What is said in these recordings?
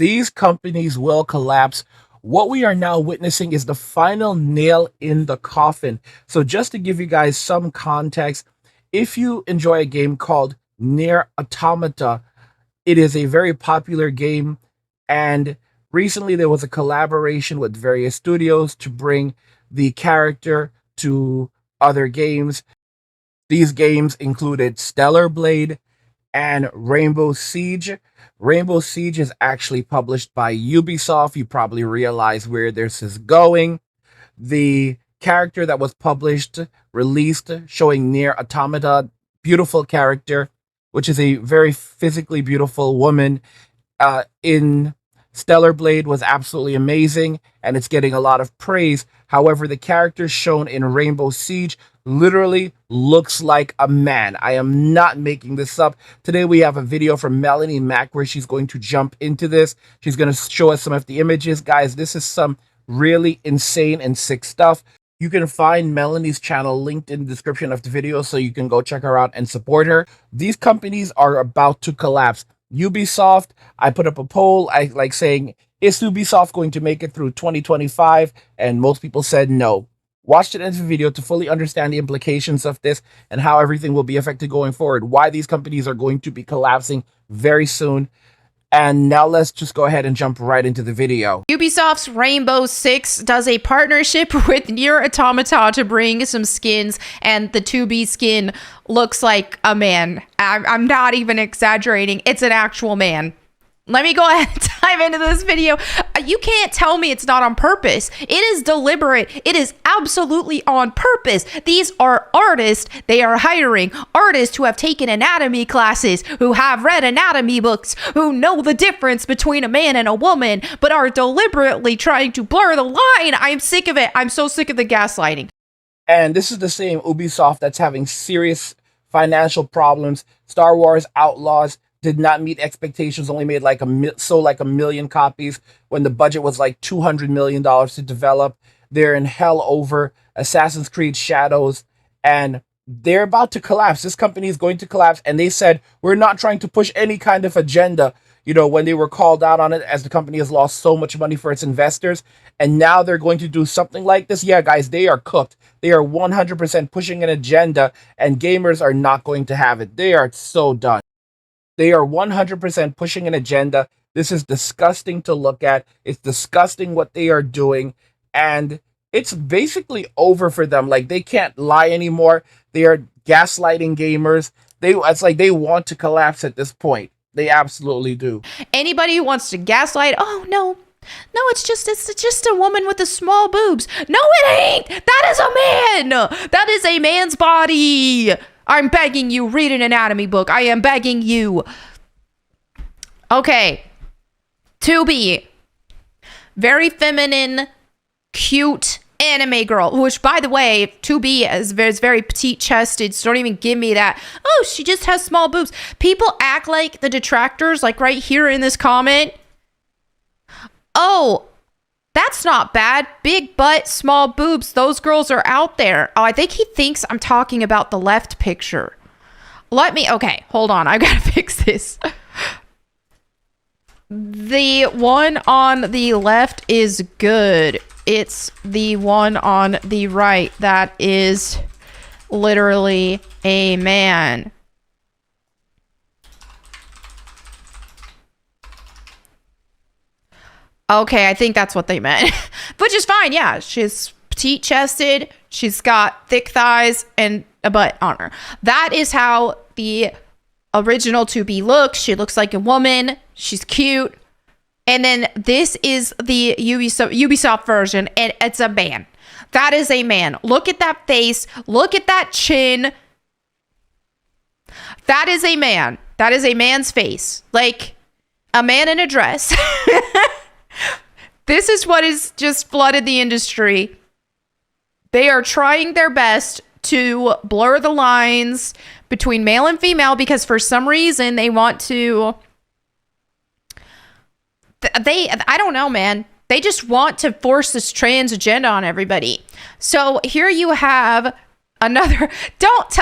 these companies will collapse. What we are now witnessing is the final nail in the coffin. So, just to give you guys some context, if you enjoy a game called Nier Automata, it is a very popular game, and recently there was a collaboration with various studios to bring the character to other games. These games included Stellar Blade and Rainbow Siege. Rainbow Siege is actually published by Ubisoft. You probably realize where this is going. The character that was released, showing Nier Automata, beautiful character, which is a very physically beautiful woman, in Stellar Blade was absolutely amazing, and it's getting a lot of praise. However, the character shown in Rainbow Siege literally looks like a man. I am not making this up. Today we have a video from Melanie Mack where she's going to jump into this. She's going to show us some of the images. Guys, this is some really insane and sick stuff. You can find Melanie's channel linked in the description of the video, so you can go check her out and support her. These companies are about to collapse. Ubisoft, I put up a poll, saying, is Ubisoft going to make it through 2025? And most people said no. Watch the end of the video to fully understand the implications of this and how everything will be affected going forward, why these companies are going to be collapsing very soon. And now let's just go ahead and jump right into the video. Ubisoft's Rainbow Six does a partnership with Nier Automata to bring some skins, and the 2B skin looks like a man. I'm not even exaggerating. It's an actual man. Let me go ahead and dive into this video. You can't tell me it's not on purpose. It is deliberate. It is absolutely on purpose. These are artists. They are hiring artists who have taken anatomy classes, who have read anatomy books, who know the difference between a man and a woman, but are deliberately trying to blur the line. I'm sick of it. I'm so sick of the gaslighting. And this is the same Ubisoft that's having serious financial problems. Star Wars Outlaws did not meet expectations, only made like a million copies when the budget was like $200 million to develop. They're in hell over Assassin's Creed Shadows, and they're about to collapse. This company is going to collapse, and they said, we're not trying to push any kind of agenda, when they were called out on it, as the company has lost so much money for its investors, and now they're going to do something like this. Yeah, guys, they are cooked. They are 100% pushing an agenda, and gamers are not going to have it. They are so done. They are 100% pushing an agenda. This is disgusting to look at. It's disgusting what they are doing. And it's basically over for them. Like, they can't lie anymore. They are gaslighting gamers. It's like they want to collapse at this point. They absolutely do. Anybody who wants to gaslight, oh, no, it's just a woman with the small boobs. No, it ain't. That is a man. That is a man's body. I'm begging you, read an anatomy book. I am begging you. Okay. 2B. Very feminine, cute anime girl. Which, by the way, 2B is very petite-chested, so don't even give me that. Oh, she just has small boobs. People act like the detractors, like right here in this comment. Oh, that's not bad. Big butt, small boobs. Those girls are out there. Oh, I think he thinks I'm talking about the left picture. Okay, hold on. I gotta fix this. The one on the left is good. It's the one on the right that is literally a man. Okay, I think that's what they meant. Which is fine, yeah. She's petite-chested, she's got thick thighs, and a butt on her. That is how the original 2B looks. She looks like a woman. She's cute. And then this is the Ubisoft version, and it's a man. That is a man. Look at that face. Look at that chin. That is a man. That is a man's face. Like a man in a dress. This is what has just flooded the industry. They are trying their best to blur the lines between male and female because for some reason they want to... I don't know, man. They just want to force this trans agenda on everybody. So here you have another... Don't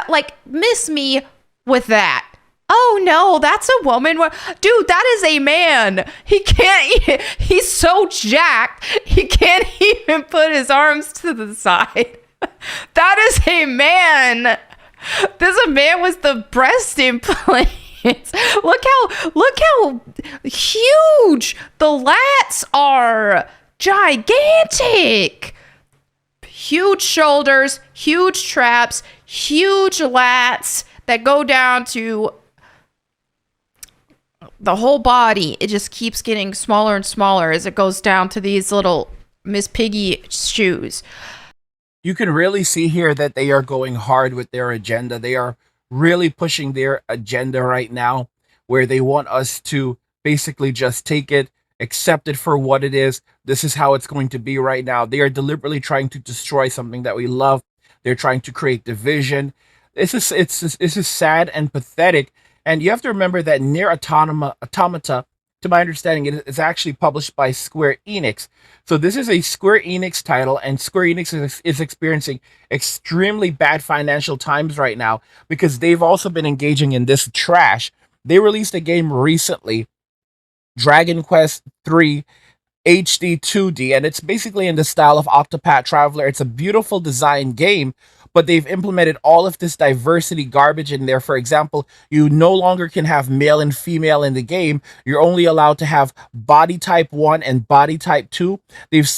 miss me with that. Oh no, that's a woman. Dude, that is a man. He's so jacked, he can't even put his arms to the side. That is a man. There's a man with the breast implants. Look how huge the lats are. Gigantic. Huge shoulders, huge traps, huge lats that go down to the whole body. It just keeps getting smaller and smaller as it goes down to these little Miss Piggy shoes. You can really see here that they are going hard with their agenda. They are really pushing their agenda right now, where they want us to basically just take it, accept it for what it is. This is how it's going to be right now. They are deliberately trying to destroy something that we love. They're trying to create division. This is sad and pathetic. And you have to remember that Nier Automata, to my understanding, it is actually published by Square Enix. So this is a Square Enix title, and Square Enix is experiencing extremely bad financial times right now because they've also been engaging in this trash. They released a game recently, Dragon Quest III HD 2D, and it's basically in the style of Octopath Traveler. It's a beautiful design game, but they've implemented all of this diversity garbage in there. For example, you no longer can have male and female in the game. You're only allowed to have body type 1 and body type 2. They've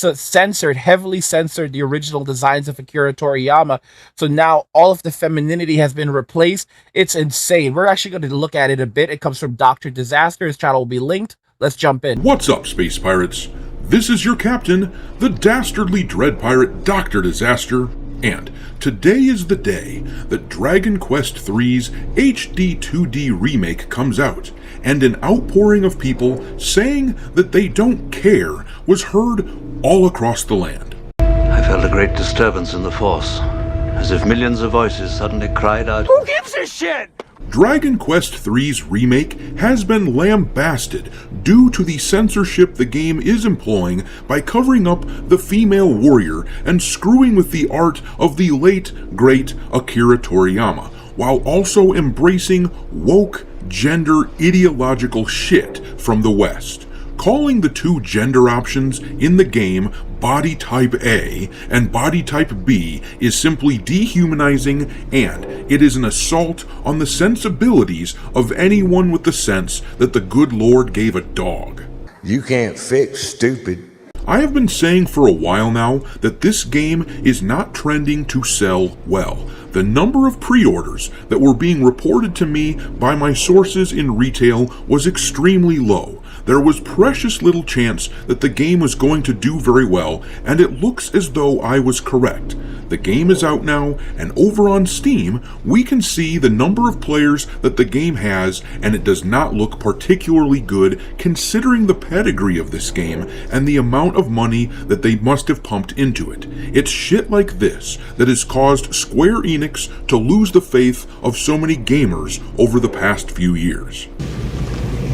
heavily censored the original designs of Akira Toriyama. So now all of the femininity has been replaced. It's insane. We're actually going to look at it a bit. It comes from Dr. Disaster. His channel will be linked. Let's jump in. What's up, Space Pirates? This is your captain, the dastardly dread pirate Dr. Disaster, and today is the day that Dragon Quest III's HD 2D remake comes out, and an outpouring of people saying that they don't care was heard all across the land. I felt a great disturbance in the Force, as if millions of voices suddenly cried out, "Who gives a shit?" Dragon Quest III's remake has been lambasted due to the censorship the game is employing by covering up the female warrior and screwing with the art of the late, great Akira Toriyama, while also embracing woke, gender ideological shit from the West. Calling the two gender options in the game Body Type A and Body Type B is simply dehumanizing, and it is an assault on the sensibilities of anyone with the sense that the good Lord gave a dog. You can't fix stupid. I have been saying for a while now that this game is not trending to sell well. The number of pre-orders that were being reported to me by my sources in retail was extremely low. There was precious little chance that the game was going to do very well, and it looks as though I was correct. The game is out now, and over on Steam, we can see the number of players that the game has, and it does not look particularly good considering the pedigree of this game and the amount of money that they must have pumped into it. It's shit like this that has caused Square Enix to lose the faith of so many gamers over the past few years.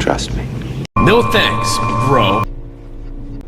Trust me. No thanks, bro.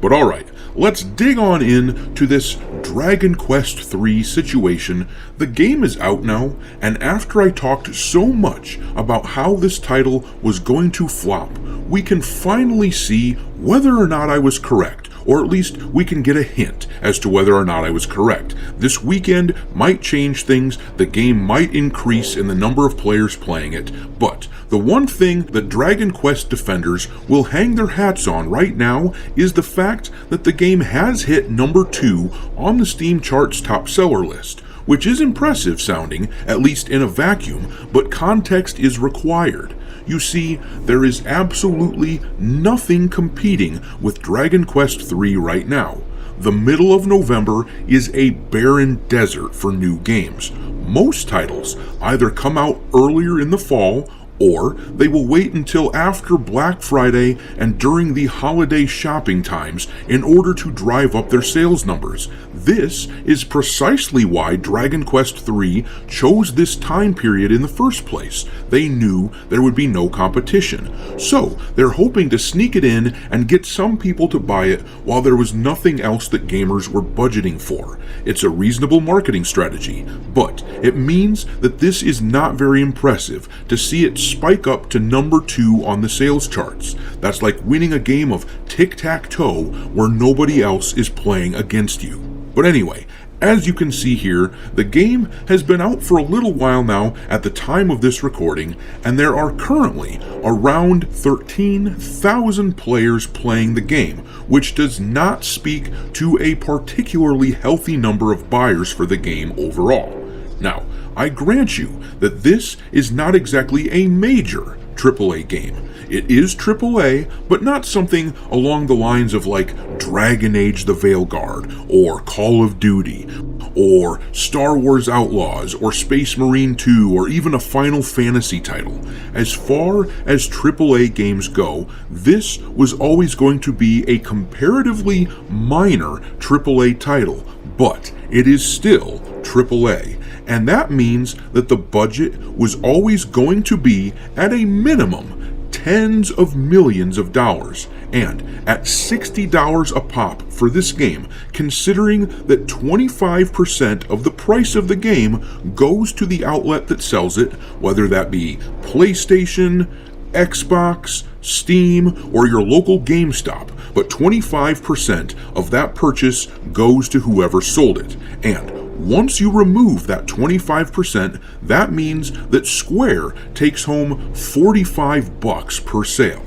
But alright, let's dig on in to this Dragon Quest III situation. The game is out now, and after I talked so much about how this title was going to flop, we can finally see whether or not I was correct. Or at least we can get a hint as to whether or not I was correct. This weekend might change things, the game might increase in the number of players playing it, but the one thing that Dragon Quest defenders will hang their hats on right now is the fact that the game has hit number 2 on the Steam chart's top seller list, which is impressive sounding, at least in a vacuum, but context is required. You see, there is absolutely nothing competing with Dragon Quest III right now. The middle of November is a barren desert for new games. Most titles either come out earlier in the fall, or they will wait until after Black Friday and during the holiday shopping times in order to drive up their sales numbers. This is precisely why Dragon Quest III chose this time period in the first place. They knew there would be no competition. So they're hoping to sneak it in and get some people to buy it while there was nothing else that gamers were budgeting for. It's a reasonable marketing strategy, but it means that this is not very impressive to see it spike up to number 2 on the sales charts. That's like winning a game of tic-tac-toe where nobody else is playing against you. But anyway, as you can see here, the game has been out for a little while now at the time of this recording, and there are currently around 13,000 players playing the game, which does not speak to a particularly healthy number of buyers for the game overall. Now, I grant you that this is not exactly a major AAA game. It is AAA, but not something along the lines of like Dragon Age the Veilguard, or Call of Duty, or Star Wars Outlaws, or Space Marine 2, or even a Final Fantasy title. As far as AAA games go, this was always going to be a comparatively minor AAA title, but it is still AAA. And that means that the budget was always going to be, at a minimum, tens of millions of dollars. And at $60 a pop for this game, considering that 25% of the price of the game goes to the outlet that sells it, whether that be PlayStation, Xbox, Steam, or your local GameStop, but 25% of that purchase goes to whoever sold it. And once you remove that 25%, that means that Square takes home $45 per sale.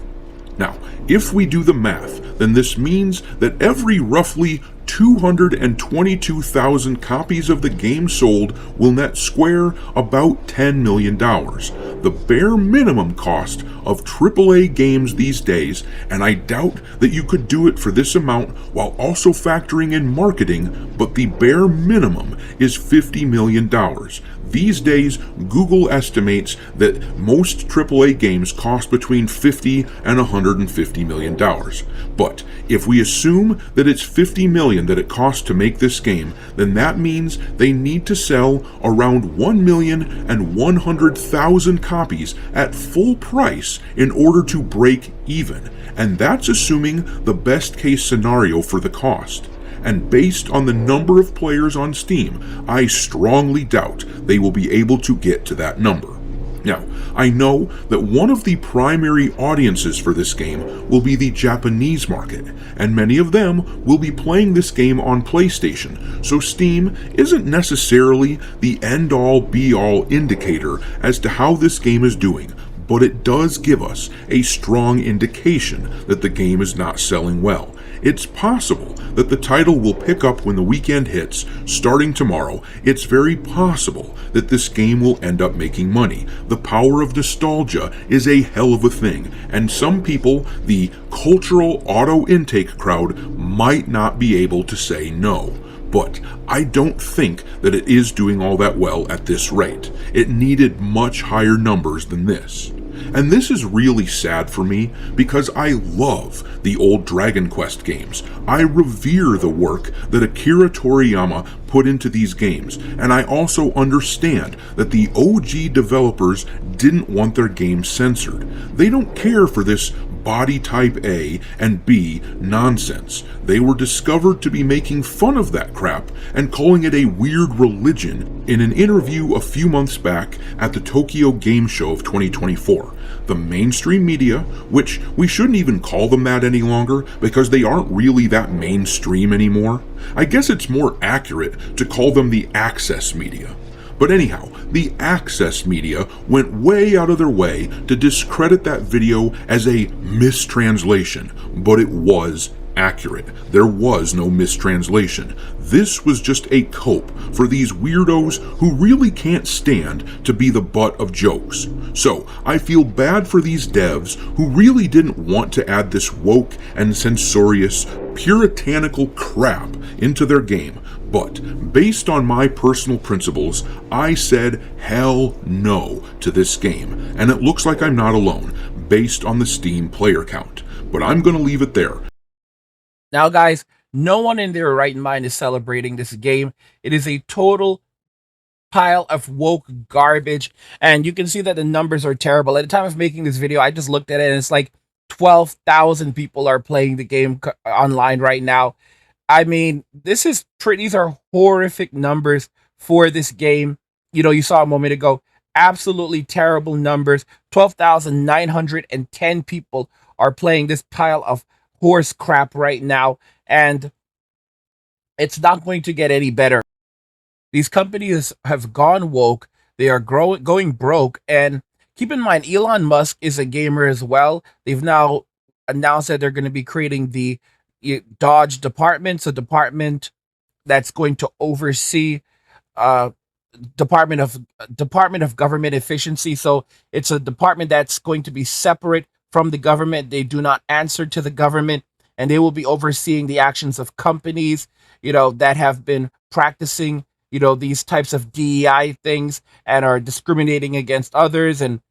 Now, if we do the math, then this means that every roughly 222,000 copies of the game sold will net Square about $10 million, the bare minimum cost of AAA games these days, and I doubt that you could do it for this amount while also factoring in marketing, but the bare minimum is $50 million. These days, Google estimates that most AAA games cost between $50 and $150 million. But if we assume that it's $50 million that it costs to make this game, then that means they need to sell around 1,100,000 copies at full price in order to break even. And that's assuming the best case scenario for the cost. And based on the number of players on Steam, I strongly doubt they will be able to get to that number. Now, I know that one of the primary audiences for this game will be the Japanese market, and many of them will be playing this game on PlayStation, so Steam isn't necessarily the end-all be-all indicator as to how this game is doing, but it does give us a strong indication that the game is not selling well. It's possible that the title will pick up when the weekend hits, starting tomorrow. It's very possible that this game will end up making money. The power of nostalgia is a hell of a thing, and some people, the cultural auto intake crowd, might not be able to say no. But I don't think that it is doing all that well at this rate. It needed much higher numbers than this. And this is really sad for me because I love the old Dragon Quest games. I revere the work that Akira Toriyama put into these games, and I also understand that the OG developers didn't want their games censored. They don't care for this body type A and B nonsense. They were discovered to be making fun of that crap and calling it a weird religion in an interview a few months back at the Tokyo Game Show of 2024. The mainstream media, which we shouldn't even call them that any longer because they aren't really that mainstream anymore. I guess it's more accurate to call them the access media. But anyhow, the access media went way out of their way to discredit that video as a mistranslation, but it was accurate. There was no mistranslation. This was just a cope for these weirdos who really can't stand to be the butt of jokes. So I feel bad for these devs who really didn't want to add this woke and censorious, puritanical crap into their game. But based on my personal principles, I said hell no to this game, and it looks like I'm not alone, based on the Steam player count. But I'm going to leave it there. Now, guys, no one in their right mind is celebrating this game. It is a total pile of woke garbage, and you can see that the numbers are terrible. At the time of making this video, I just looked at it, and it's like 12,000 people are playing the game online right now. I mean, these are horrific numbers for this game. You know, you saw a moment ago, Absolutely terrible numbers. 12,910 people are playing this pile of horse crap right now, and it's not going to get any better. These companies have gone woke. They are going broke. And keep in mind, Elon Musk is a gamer as well. They've now announced that they're going to be creating the Dodge department, so department that's going to oversee uh, Department of Government Efficiency. So it's a department that's going to be separate from the government. They do not answer to the government, and they will be overseeing the actions of companies, that have been practicing, these types of DEI things and are discriminating against others. And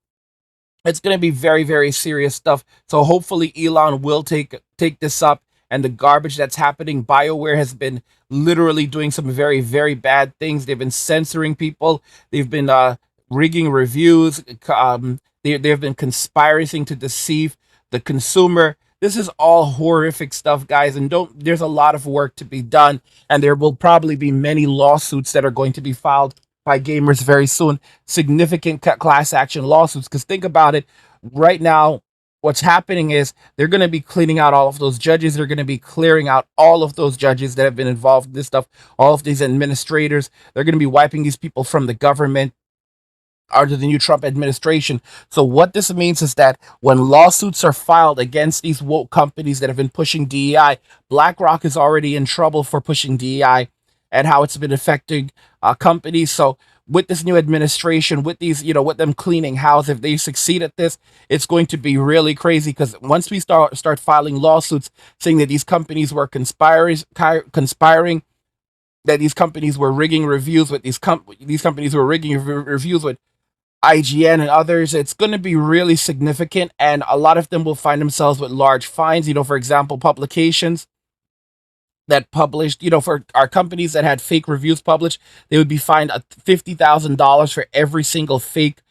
it's going to be very, very serious stuff. So hopefully Elon will take this up. And the garbage that's happening, BioWare has been literally doing some very, very bad things. They've been censoring people. They've been rigging reviews. They've been conspiring to deceive the consumer. This is all horrific stuff, guys. And there's a lot of work to be done. And there will probably be many lawsuits that are going to be filed by gamers very soon. Significant class action lawsuits. Because think about it, right now, what's happening is they're going to be cleaning out all of those judges. They're going to be clearing out all of those judges that have been involved in this stuff, all of these administrators. They're going to be wiping these people from the government under the new Trump administration. So what this means is that when lawsuits are filed against these woke companies that have been pushing DEI, BlackRock is already in trouble for pushing DEI and how it's been affecting companies. So with this new administration, with these, with them cleaning house, if they succeed at this, it's going to be really crazy. Because once we start filing lawsuits saying that these companies were conspiring, that these companies were rigging reviews with these companies were rigging reviews with IGN and others, it's going to be really significant. And a lot of them will find themselves with large fines. For example, publications that published, for our companies that had fake reviews published, they would be fined $50,000 for every single fake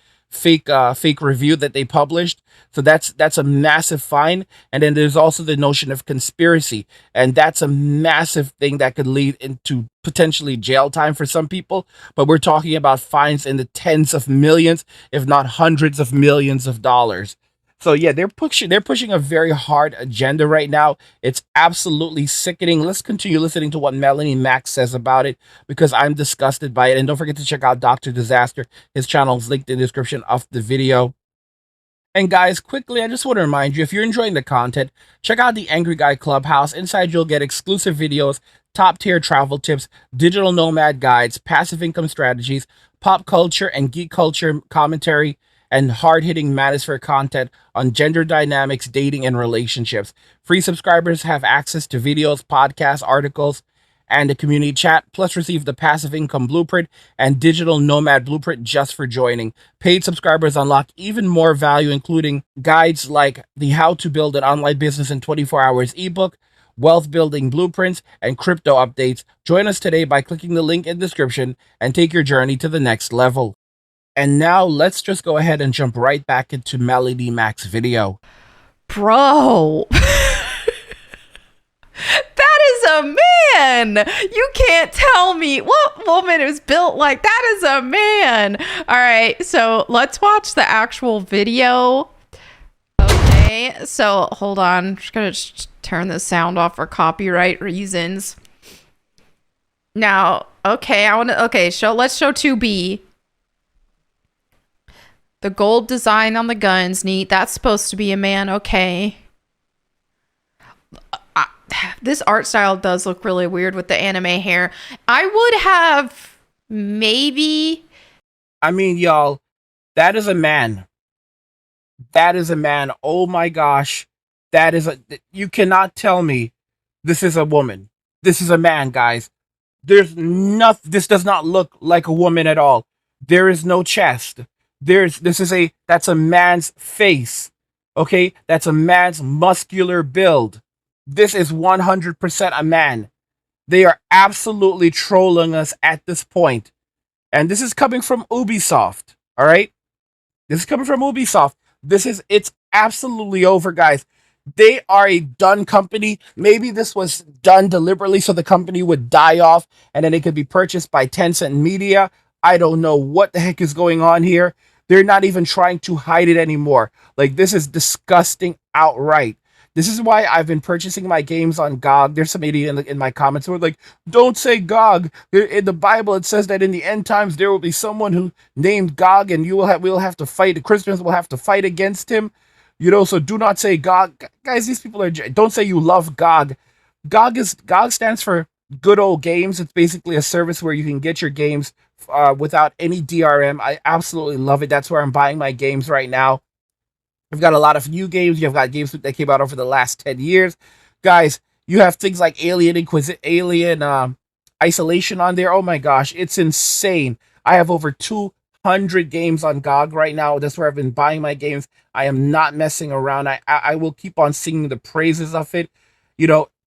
review that they published. So that's a massive fine. And then there's also the notion of conspiracy, and that's a massive thing that could lead into potentially jail time for some people. But we're talking about fines in the tens of millions, if not hundreds of millions of dollars. So yeah, they're pushing a very hard agenda right now. It's absolutely sickening. Let's continue listening to what Melanie Max says about it, because I'm disgusted by it. And don't forget to check out Dr. Disaster. His channel is linked in the description of the video. And guys, quickly, I just want to remind you, if you're enjoying the content, check out the Angry Guy Clubhouse. Inside, you'll get exclusive videos, top-tier travel tips, digital nomad guides, passive income strategies, pop culture and geek culture commentary, and hard-hitting manosphere content on gender dynamics, dating, and relationships. Free subscribers have access to videos, podcasts, articles, and a community chat, plus receive the Passive Income Blueprint and Digital Nomad Blueprint just for joining. Paid subscribers unlock even more value, including guides like the How to Build an Online Business in 24 Hours ebook, wealth building blueprints, and crypto updates. Join us today by clicking the link in the description and take your journey to the next level. And now let's just go ahead and jump right back into Melody Mac's video. Bro. That is a man. You can't tell me what woman is built like that. Is a man. All right, so let's watch the actual video. Okay, so hold on. I'm just gonna turn the sound off for copyright reasons. Now, okay, let's show 2B. The gold design on the guns, neat. That's supposed to be a man, okay. This art style does look really weird with the anime hair. I would have maybe... I mean, y'all, that is a man. That is a man. Oh my gosh. That is you cannot tell me this is a woman. This is a man, guys. There's nothing. This does not look like a woman at all. There is no chest. That's a man's face. Okay? That's a man's muscular build. This is 100% a man. They are absolutely trolling us at this point. And this is coming from Ubisoft. All right? This is coming from Ubisoft. It's absolutely over, guys. They are a done company. Maybe this was done deliberately so the company would die off and then it could be purchased by Tencent Media. I don't know what the heck is going on here. They're not even trying to hide it anymore. Like, this is disgusting outright. This is why I've been purchasing my games on GOG. There's some idiot in my comments who are like, don't say GOG. In the Bible, it says that in the end times, there will be someone who named GOG and we'll have to fight. The Christians will have to fight against him. So do not say GOG. Guys, these people are, don't say you love GOG. GOG stands for Good Old Games. It's basically a service where you can get your games without any DRM. I absolutely love it. That's where I'm buying my games right now. I've got a lot of new games. You've got games that came out over the last 10 years. Guys, you have things like Alien Isolation on there. Oh my gosh, it's insane. I have over 200 games on GOG right now. That's where I've been buying my games. I am not messing around. I will keep on singing the praises of it.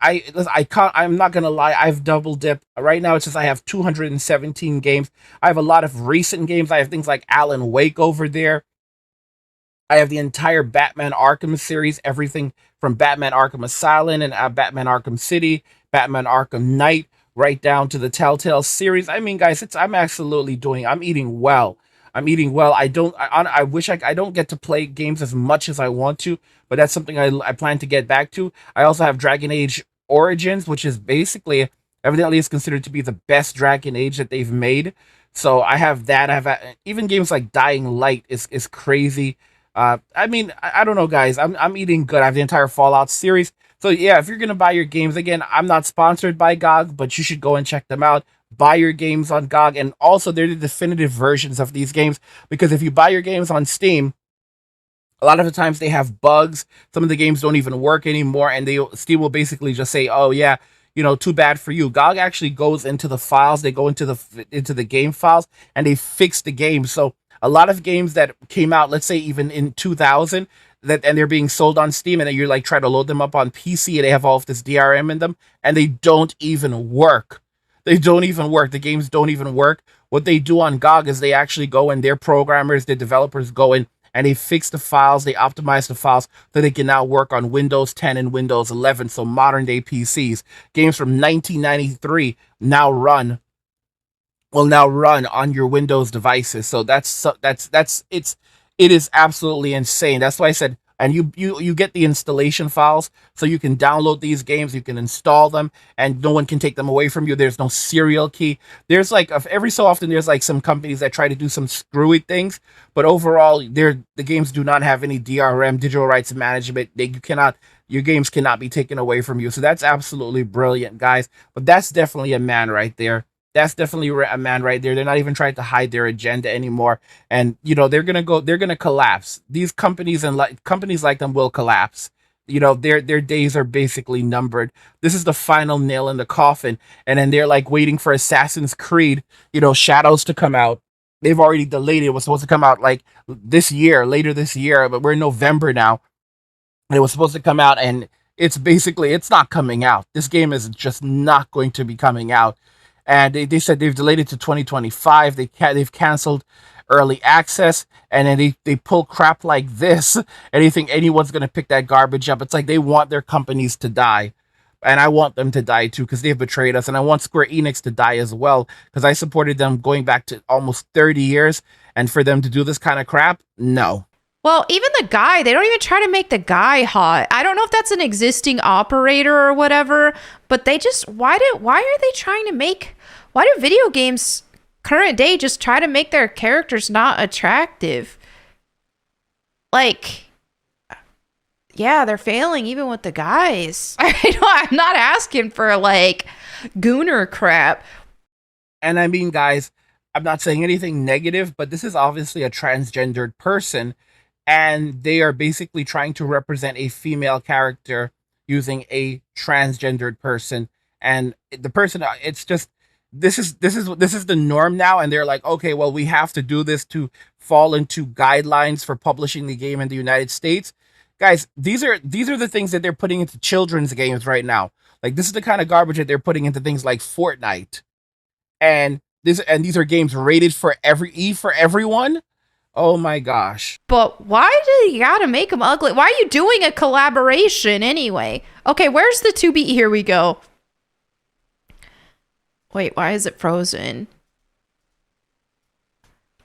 I'm not gonna lie, I've double dipped. Right now it's just I have 217 games. I have a lot of recent games. I have things like Alan Wake over there. I have the entire Batman Arkham series, everything from Batman Arkham Asylum and Batman Arkham City, Batman Arkham Knight, right down to the Telltale series. I mean, guys, I'm eating well. I'm eating well. I wish I don't get to play games as much as I want to, but that's something I plan to get back to. I also have Dragon Age Origins, which is basically, evidently is considered to be the best Dragon Age that they've made. So I have that. I have even games like Dying Light is crazy. I mean, I don't know, guys. I'm eating good. I have the entire Fallout series. So yeah, if you're gonna buy your games, again, I'm not sponsored by GOG, but you should go and check them out. Buy your games on GOG, and also they're the definitive versions of these games, because if you buy your games on Steam, a lot of the times they have bugs. Some of the games don't even work anymore, and Steam will basically just say, "Oh yeah, too bad for you." GOG actually goes into the files. They go into the game files, and they fix the game. So a lot of games that came out, let's say even in 2000, and they're being sold on Steam, and then you're like trying to load them up on PC, and they have all of this DRM in them, and they don't even work. They don't even work. The games don't even work. What they do on GOG is they actually go in, their programmers, their developers go in, and they fix the files, they optimize the files so they can now work on Windows 10 and Windows 11, so modern day PCs. Games from 1993 will now run on your Windows devices. So it is absolutely insane. That's why I said, and you get the installation files, so you can download these games, you can install them, and no one can take them away from you. There's no serial key. There's like every so often there's like some companies that try to do some screwy things, but overall the games do not have any DRM, digital rights management. Your games cannot be taken away from you. So that's absolutely brilliant, guys. But that's definitely a man right there. That's definitely a man right there. They're not even trying to hide their agenda anymore. And, they're going to collapse. These companies and companies like them will collapse. Their days are basically numbered. This is the final nail in the coffin. And then they're like waiting for Assassin's Creed, Shadows to come out. They've already delayed it. It was supposed to come out like later this year, but we're in November now. And it was supposed to come out, and it's not coming out. This game is just not going to be coming out. And they said they've delayed it to 2025. They've canceled early access, and then they pull crap like this, and they think anyone's going to pick that garbage up. It's like they want their companies to die. And I want them to die too, because they've betrayed us. And I want Square Enix to die as well, because I supported them going back to almost 30 years. And for them to do this kind of crap, no. Well, even the guy, they don't even try to make the guy hot. I don't know if that's an existing operator or whatever, but they just, why do video games current day just try to make their characters not attractive? Like, yeah, they're failing even with the guys. I'm not asking for like gooner crap. And I mean, guys, I'm not saying anything negative, but this is obviously a transgendered person, and they are basically trying to represent a female character using a transgendered person. And the person, it's just, this is the norm now, and they're like, okay, well, we have to do this to fall into guidelines for publishing the game in the United States. Guys, these are the things that they're putting into children's games right now. Like, this is the kind of garbage that they're putting into things like Fortnite. And these are games rated for everyone. Oh my gosh. But why do you gotta make them ugly? Why are you doing a collaboration anyway? Okay, where's the 2B? Here we go. Wait, why is it frozen?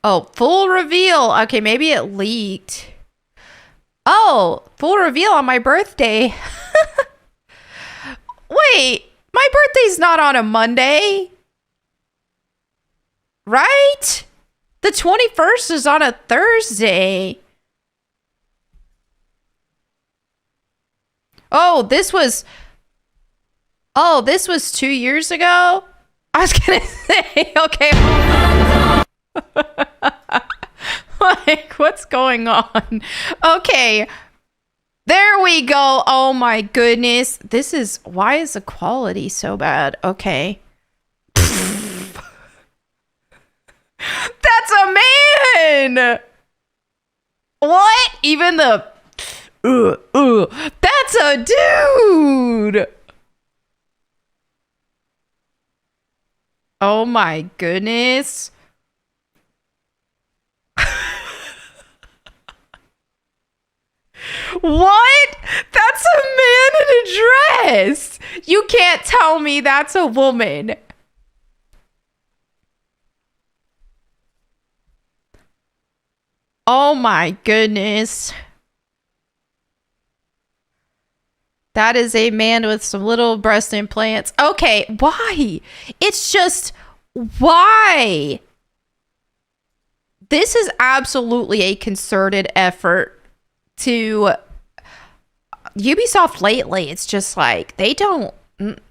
Oh, full reveal. Okay, maybe it leaked. Oh, full reveal on my birthday. Wait, my birthday's not on a Monday. Right? The 21st is on a Thursday. Oh, this was 2 years ago? I was gonna say, okay. Like, what's going on? Okay. There we go. Oh my goodness. Why is the quality so bad? Okay. That's a man! What? Even the... That's a dude! Oh my goodness. What? That's a man in a dress! You can't tell me that's a woman. Oh my goodness. That is a man with some little breast implants. Okay, why? It's just, why? This is absolutely a concerted effort to Ubisoft lately. It's just like they don't want.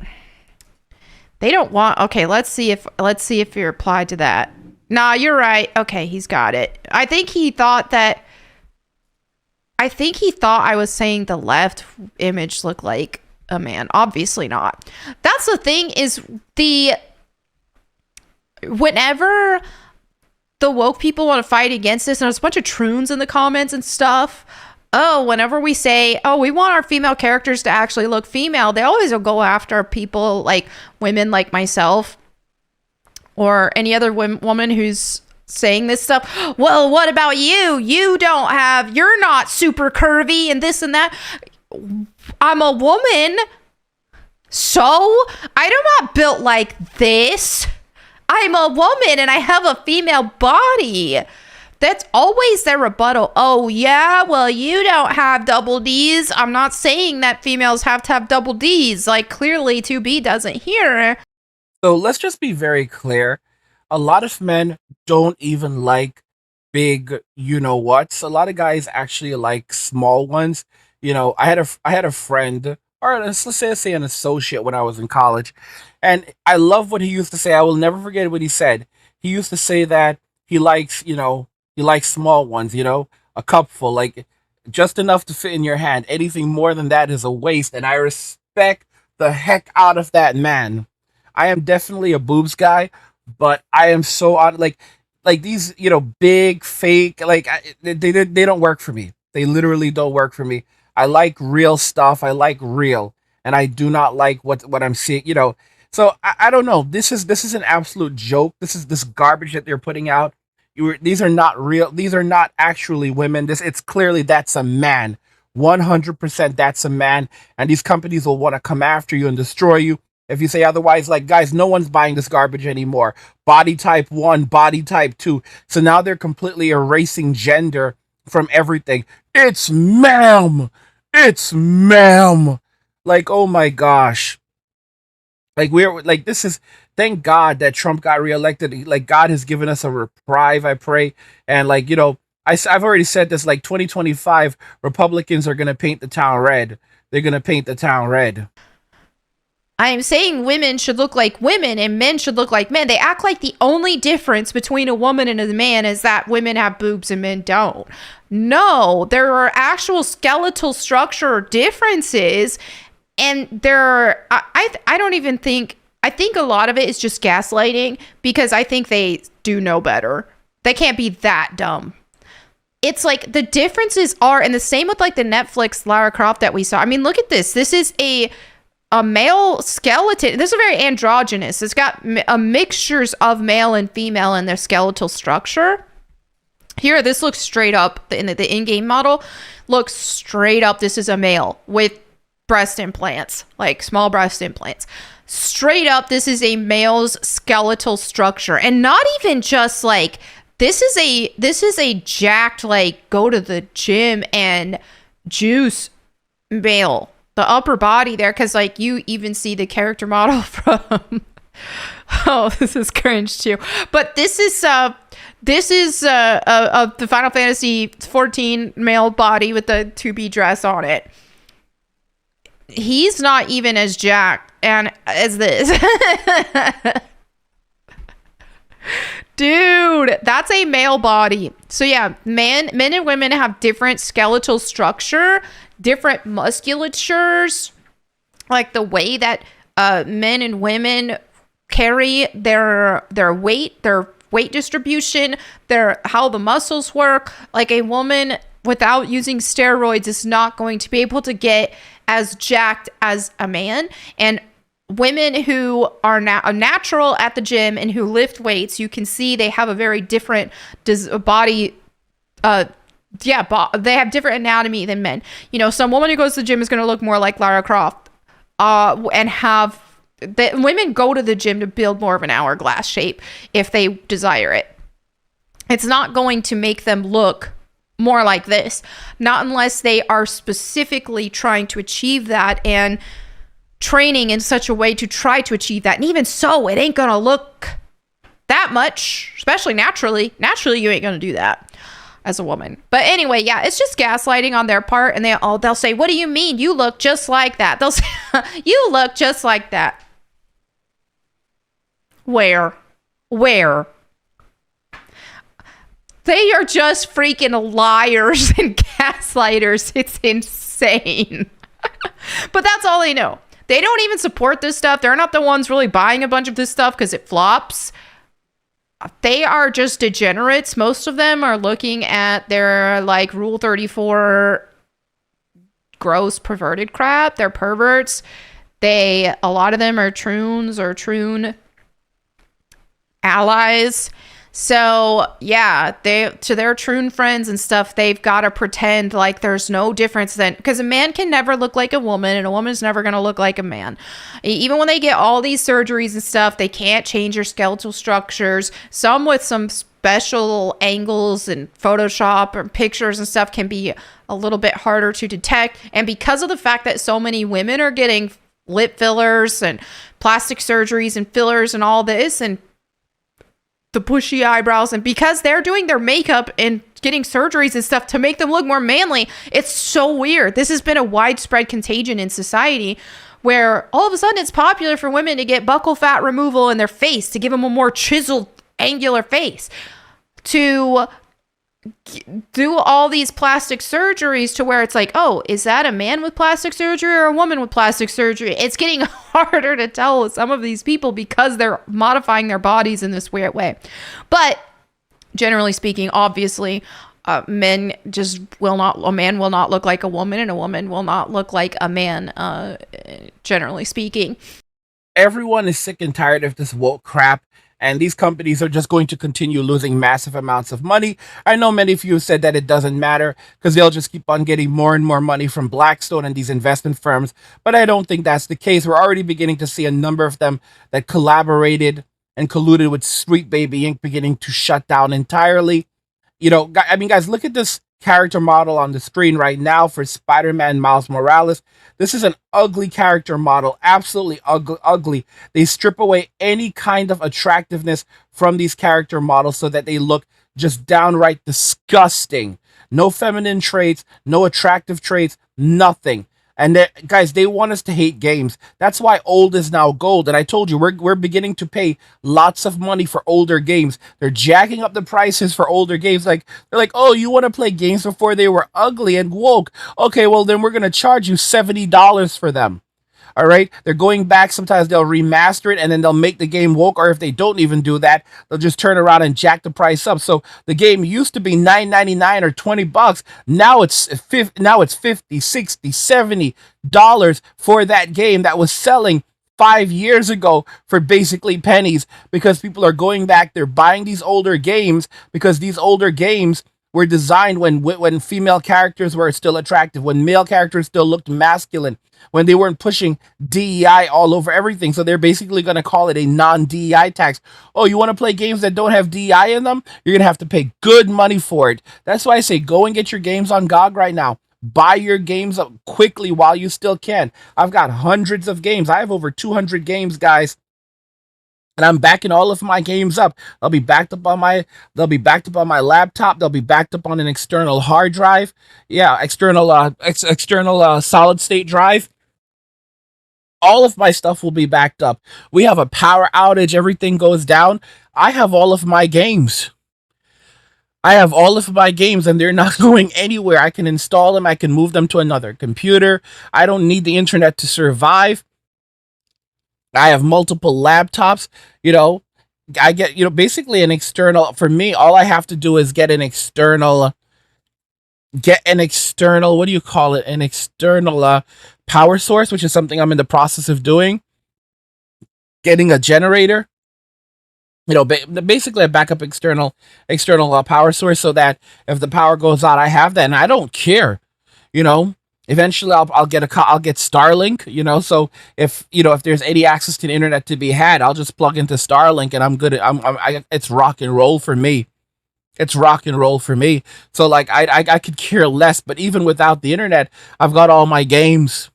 Okay, let's see if you're applied to that. Nah, you're right. Okay, he's got it. I think he thought I was saying the left image looked like a man. Obviously not. That's the thing, is whenever the woke people want to fight against this, and there's a bunch of troons in the comments and stuff. Oh, whenever we say, oh, we want our female characters to actually look female, they always will go after people like women like myself or any other woman who's saying this stuff. Well, what about you? You're not super curvy and this and that. I'm a woman, so I'm not built like this. I'm a woman and I have a female body. That's always their rebuttal. Oh, yeah, well, you don't have double Ds. I'm not saying that females have to have double Ds. Like, clearly 2B doesn't here. So let's just be very clear. A lot of men don't even like big, you know whats. A lot of guys actually like small ones. You know, I had a friend, or let's say an associate when I was in college, and I love what he used to say. I will never forget what he said. He used to say that he likes small ones, a cupful, like just enough to fit in your hand. Anything more than that is a waste, and I respect the heck out of that man. I am definitely a boobs guy, but I am so on like these, big fake, they don't work for me. They literally don't work for me. I like real stuff. I like real, and I do not like what I'm seeing. So I don't know. This is an absolute joke. This garbage that they're putting out. These are not real. These are not actually women. It's clearly that's a man. 100% that's a man, and these companies will want to come after you and destroy you if you say otherwise. Like, guys, no one's buying this garbage anymore. Body type 1, body type 2. So now they're completely erasing gender from everything. It's ma'am. It's ma'am. Like, oh my gosh. Like, this is, thank God that Trump got reelected. Like, God has given us a reprieve, I pray. And I've already said this, like 2025, Republicans are going to paint the town red. They're going to paint the town red. I am saying women should look like women and men should look like men. They act like the only difference between a woman and a man is that women have boobs and men don't. No, there are actual skeletal structure differences. And I think a lot of it is just gaslighting, because I think they do know better. They can't be that dumb. It's like the differences are, and the same with like the Netflix Lara Croft that we saw. I mean, look at this. This is a male skeleton. This is very androgynous. It's got a mixtures of male and female in their skeletal structure. Here, this looks straight up, in the in-game model looks straight up. This is a male with breast implants, like small breast implants. Straight up, this is a male's skeletal structure, and not even just like This is a jacked, like, go to the gym and juice male. The upper body there, because, like, you even see the character model from oh, this is cringe too. But this is the Final Fantasy 14 male body with the 2B dress on it. He's not even as jacked and as this. Dude, that's a male body. So yeah, men and women have different skeletal structure, different musculatures, like the way that men and women carry their weight distribution, how the muscles work. Like a woman without using steroids is not going to be able to get as jacked as a man. And women who are natural at the gym and who lift weights, you can see they have a very different body. They have different anatomy than men. You know, some woman who goes to the gym is going to look more like Lara Croft, and have women go to the gym to build more of an hourglass shape if they desire it. It's not going to make them look more like this, not unless they are specifically trying to achieve that and training in such a way to try to achieve that. And even so, it ain't gonna look that much, especially naturally. Naturally, you ain't gonna do that as a woman. But anyway, yeah, it's just gaslighting on their part, and they'll say, "What do you mean? You look just like that." They'll say, "You look just like that." Where? They are just freaking liars and gaslighters. It's insane. But that's all they know. They don't even support this stuff. They're not the ones really buying a bunch of this stuff because it flops. They are just degenerates. Most of them are looking at their, like, Rule 34 gross perverted crap. They're perverts. A lot of them are troons or troon allies. So yeah, to their troon friends and stuff, they've got to pretend like there's no difference then, because a man can never look like a woman and a woman's never going to look like a man. Even when they get all these surgeries and stuff, they can't change their skeletal structures. Some with some special angles and Photoshop or pictures and stuff can be a little bit harder to detect. And because of the fact that so many women are getting lip fillers and plastic surgeries and fillers and all this, and the bushy eyebrows, and because they're doing their makeup and getting surgeries and stuff to make them look more manly, it's so weird. This has been a widespread contagion in society where all of a sudden it's popular for women to get buccal fat removal in their face to give them a more chiseled, angular face, to do all these plastic surgeries to where it's like, oh, is that a man with plastic surgery or a woman with plastic surgery? It's getting harder to tell with some of these people because they're modifying their bodies in this weird way. But generally speaking, obviously, a man will not look like a woman, and a woman will not look like a man, generally speaking. Everyone is sick and tired of this woke crap, and these companies are just going to continue losing massive amounts of money. I know many of you have said that it doesn't matter because they'll just keep on getting more and more money from Blackstone and these investment firms, but I don't think that's the case. We're already beginning to see a number of them that collaborated and colluded with Sweet Baby Inc. beginning to shut down entirely. You know, I mean, guys, look at this character model on the screen right now for Spider-Man Miles Morales. This is an ugly character model, absolutely ugly. They strip away any kind of attractiveness from these character models so that they look just downright disgusting. No feminine traits, no attractive traits, nothing. And guys, they want us to hate games. That's why old is now gold. And I told you, we're beginning to pay lots of money for older games. They're jacking up the prices for older games. Like, they're like, oh, you want to play games before they were ugly and woke? Okay, well, then we're going to charge you $70 for them. All right, they're going back. Sometimes they'll remaster it and then they'll make the game woke. Or if they don't even do that, they'll just turn around and jack the price up. So the game used to be $9.99 or $20. Now it's $50, $60, $70 for that game that was selling 5 years ago for basically pennies, because people are going back. They're buying these older games because these older games were designed when female characters were still attractive, when male characters still looked masculine, when they weren't pushing DEI all over everything. So they're basically going to call it a non-DEI tax. Oh, you want to play games that don't have DEI in them? You're going to have to pay good money for it. That's why I say go and get your games on GOG right now. Buy your games up quickly while you still can. I've got hundreds of games. I have over 200 games, guys. And I'm backing all of my games up. They'll be backed up on my laptop. They'll be backed up on an external hard drive. Yeah, external solid state drive. All of my stuff will be backed up. We have a power outage, everything goes down. I have all of my games. And they're not going anywhere. I can install them, I can move them to another computer. I don't need the internet to survive. I have multiple laptops, I get, basically an external, for me, all I have to do is get an external, what do you call it? An external power source, which is something I'm in the process of doing. Getting a generator, basically a backup external power source, so that if the power goes out, I have that, and I don't care, Eventually, I'll get Starlink, so if there's any access to the internet to be had, I'll just plug into Starlink and I'm good. It's rock and roll for me. So like I could care less, but even without the internet, I've got all my games.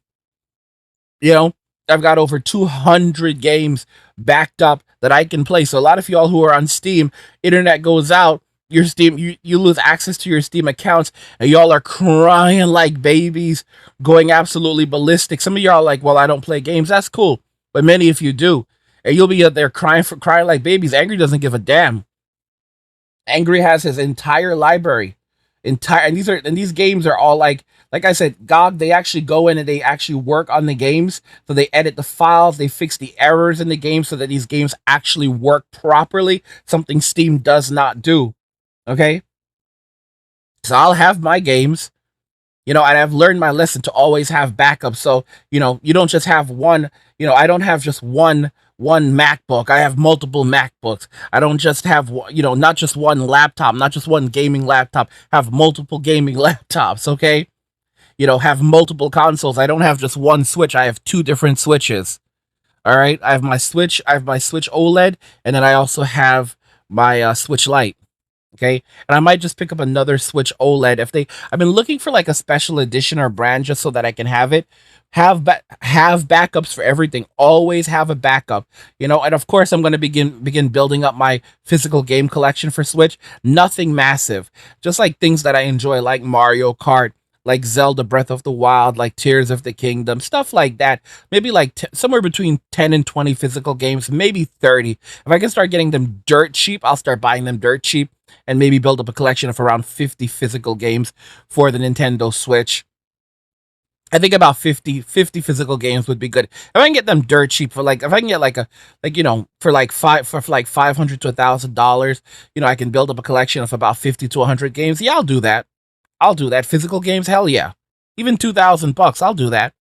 I've got over 200 games backed up that I can play. So a lot of y'all who are on Steam, internet goes out, your Steam, you lose access to your Steam accounts, and y'all are crying like babies, going absolutely ballistic. Some of y'all are like, well, I don't play games. That's cool, but many of you do, and you'll be out there crying like babies. Angry doesn't give a damn. Angry has his entire library, and these games are all like I said, GOG. They actually go in and they actually work on the games, so they edit the files, they fix the errors in the game, so that these games actually work properly. Something Steam does not do. Okay, so I'll have my games, and I've learned my lesson to always have backups. So, you don't just have one, I don't have just one MacBook. I have multiple MacBooks. I don't just have, not just one laptop, not just one gaming laptop, have multiple gaming laptops. Okay. Have multiple consoles. I don't have just one Switch. I have two different Switches. All right. I have my Switch OLED, and then I also have my Switch Lite. Okay, and I might just pick up another Switch OLED I've been looking for like a special edition or brand, just so that I can have it. Have backups for everything. Always have a backup. And of course I'm going to begin building up my physical game collection for Switch. Nothing massive, just like things that I enjoy, like Mario Kart, like Zelda Breath of the Wild, like Tears of the Kingdom, stuff like that. Maybe like somewhere between 10 and 20 physical games, maybe 30. If I can start getting them dirt cheap, I'll start buying them dirt cheap, and maybe build up a collection of around 50 physical games for the Nintendo Switch. I think about 50 physical games would be good. If I can get them dirt cheap for if I can get for like $500 to $1,000, I can build up a collection of about 50 to 100 games. Yeah, I'll do that. Physical games, hell yeah. Even $2,000, I'll do that.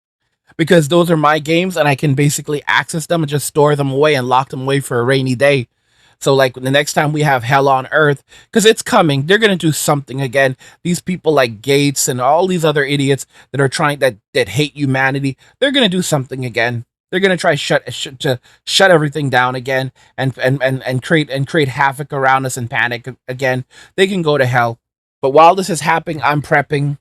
Because those are my games, and I can basically access them and just store them away and lock them away for a rainy day. So like the next time we have Hell on Earth, because it's coming, they're going to do something again. These people like Gates and all these other idiots that are trying that hate humanity, they're going to do something again. They're going to try to shut everything down again and create havoc around us and panic again. They can go to hell. But while this is happening, I'm prepping.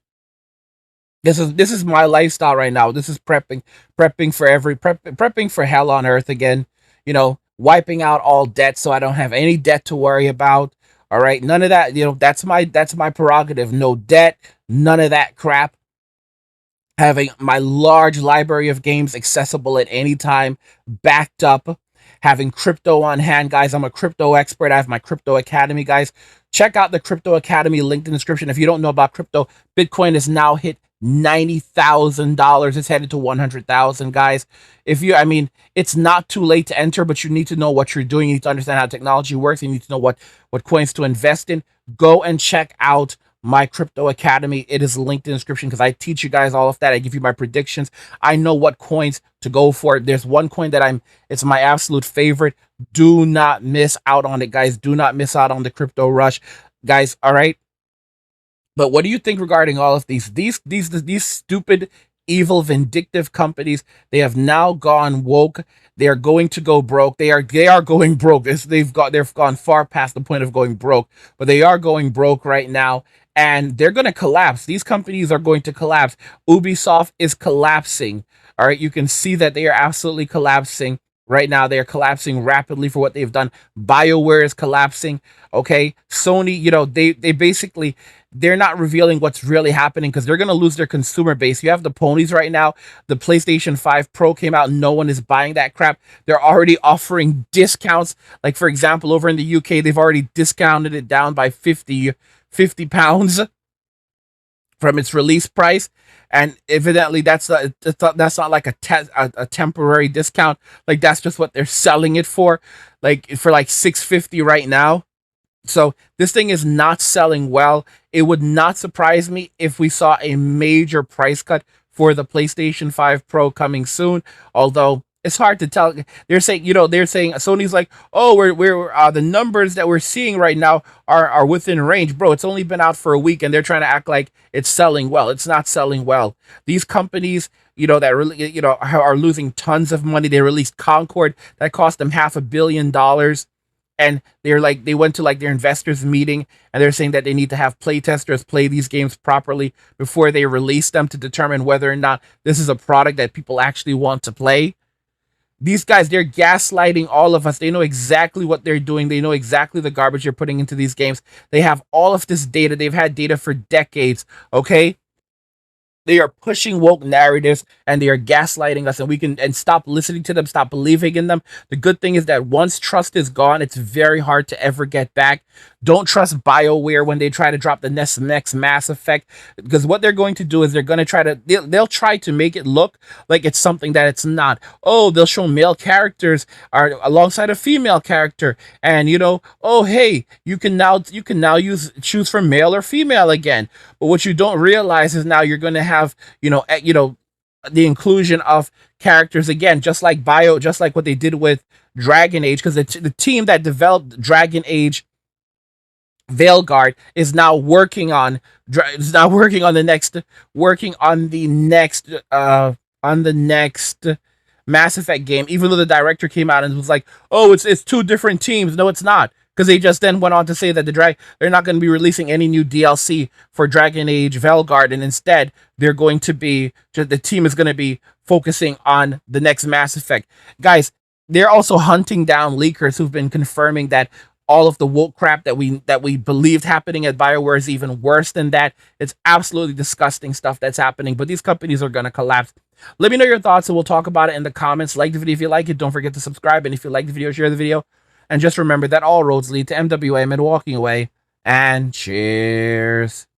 This is my lifestyle right now. This is prepping for Hell on Earth again. Wiping out all debt, so I don't have any debt to worry about. All right, none of that. That's my prerogative. No debt, none of that crap. Having my large library of games accessible at any time, backed up. Having crypto on hand, guys. I'm a crypto expert. I have my Crypto Academy, guys. Check out the Crypto Academy, link in the description. If you don't know about crypto, Bitcoin has now hit $90,000. It's headed to 100,000, guys. It's not too late to enter, but you need to know what you're doing. You need to understand how technology works. You need to know what coins to invest in. Go and check out my Crypto Academy. It is linked in the description, because I teach you guys all of that. I give you my predictions. I know what coins to go for. There's one coin that it's my absolute favorite. Do not miss out on it, guys. Do not miss out on the crypto rush, guys. All right. But what do you think regarding all of these stupid, evil, vindictive companies? They have now gone woke. They are going to go broke. They are going broke. They've gone far past the point of going broke, but they are going broke right now, and they're going to collapse. These companies are going to collapse. Ubisoft is collapsing. All right, you can see that they are absolutely collapsing. Right now, they are collapsing rapidly for what they've done. BioWare is collapsing. Okay, Sony, they basically, they're not revealing what's really happening because they're going to lose their consumer base. You have the ponies right now. The PlayStation 5 Pro came out. No one is buying that crap. They're already offering discounts. Like, for example, over in the UK, they've already discounted it down by 50 pounds from its release price. And evidently that's not like a temporary discount. Like, that's just what they're selling it for, like for like 650 right now. So this thing is not selling well. It would not surprise me if we saw a major price cut for the PlayStation 5 Pro coming soon. Although it's hard to tell. They're saying, Sony's like, oh, we're the numbers that we're seeing right now are within range, bro. It's only been out for a week, and they're trying to act like it's selling well. It's not selling well. These companies, that really, are losing tons of money. They released Concord that cost them $500 million. And they went to like their investors meeting, and they're saying that they need to have playtesters play these games properly before they release them to determine whether or not this is a product that people actually want to play. These guys, they're gaslighting all of us. They know exactly what they're doing. They know exactly the garbage you're putting into these games. They have all of this data. They've had data for decades, okay? They are pushing woke narratives, and they are gaslighting us, and stop listening to them, stop believing in them. The good thing is that once trust is gone, it's very hard to ever get back. Don't trust BioWare when they try to drop the next Mass Effect, because what they're going to do is they'll try to make it look like it's something that it's not. Oh, they'll show male characters are alongside a female character, and oh hey, you can now choose from male or female again. But what you don't realize is now you're going to have the inclusion of characters again, just like what they did with Dragon Age, because the team that developed Dragon Age Veilguard is now working on the next Mass Effect game, even though the director came out and was like, oh, it's two different teams. No, it's not. Because they just then went on to say that they're not going to be releasing any new DLC for Dragon Age Veilguard, and instead the team is going to be focusing on the next Mass Effect. Guys, they're also hunting down leakers who've been confirming that all of the woke crap that we believed happening at BioWare is even worse than that. It's absolutely disgusting stuff that's happening, but these companies are going to collapse. Let me know your thoughts, and we'll talk about it in the comments. Like the video if you like it. Don't forget to subscribe, and if you like the video, share the video. And just remember that all roads lead to MWA and walking away. And cheers.